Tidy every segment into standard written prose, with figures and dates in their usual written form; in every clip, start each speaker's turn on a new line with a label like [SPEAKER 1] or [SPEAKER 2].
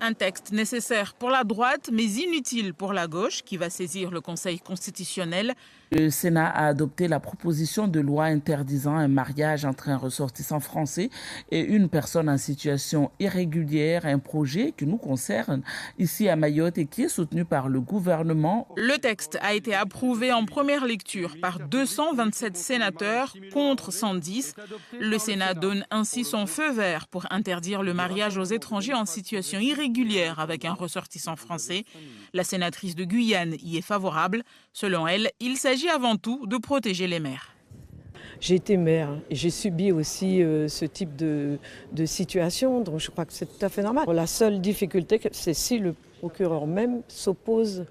[SPEAKER 1] Un texte nécessaire pour la droite, mais inutile pour la gauche, qui va saisir le Conseil constitutionnel.
[SPEAKER 2] Le Sénat a adopté la proposition de loi interdisant un mariage entre un ressortissant français et une personne en situation irrégulière, un projet qui nous concerne ici à Mayotte et qui est soutenu par le gouvernement.
[SPEAKER 1] Le texte a été approuvé en première lecture par 227 sénateurs contre 110. Le Sénat donne ainsi son feu vert pour interdire le mariage aux étrangers en situation irrégulière avec un ressortissant français. La sénatrice de Guyane y est favorable. Selon elle, il s'agit avant tout de protéger les mères.
[SPEAKER 3] J'ai été mère et j'ai subi aussi ce type de situation, donc je crois que c'est tout à fait normal. La seule difficulté, c'est si le procureur même s'oppose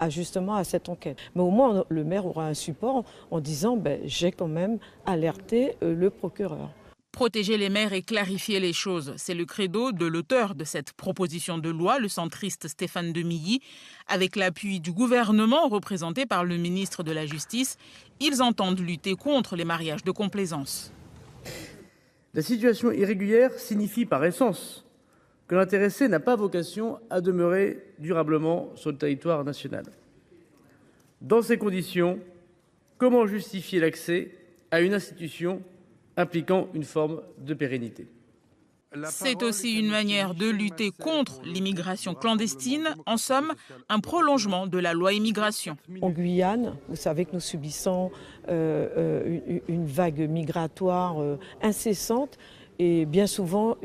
[SPEAKER 3] justement à cette enquête. Mais au moins, le maire aura un support en disant j'ai quand même alerté le procureur.
[SPEAKER 1] Protéger les mères et clarifier les choses, c'est le credo de l'auteur de cette proposition de loi, le centriste Stéphane Demilly. Avec l'appui du gouvernement représenté par le ministre de la Justice, ils entendent lutter contre les mariages de complaisance.
[SPEAKER 4] La situation irrégulière signifie par essence que l'intéressé n'a pas vocation à demeurer durablement sur le territoire national. Dans ces conditions, comment justifier l'accès à une institution impliquant une forme de pérennité?
[SPEAKER 1] C'est aussi une manière de lutter contre l'immigration clandestine, en somme, un prolongement de la loi immigration.
[SPEAKER 3] En Guyane, vous savez que nous subissons une vague migratoire incessante et bien souvent,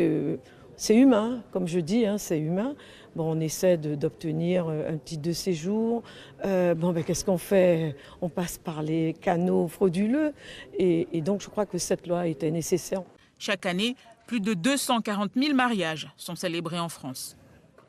[SPEAKER 3] c'est humain, comme je dis, c'est humain. Bon, on essaie d'obtenir un titre de séjour. Qu'est-ce qu'on fait? On passe par les canaux frauduleux. Et donc, je crois que cette loi était nécessaire.
[SPEAKER 1] Chaque année, plus de 240 000 mariages sont célébrés en France.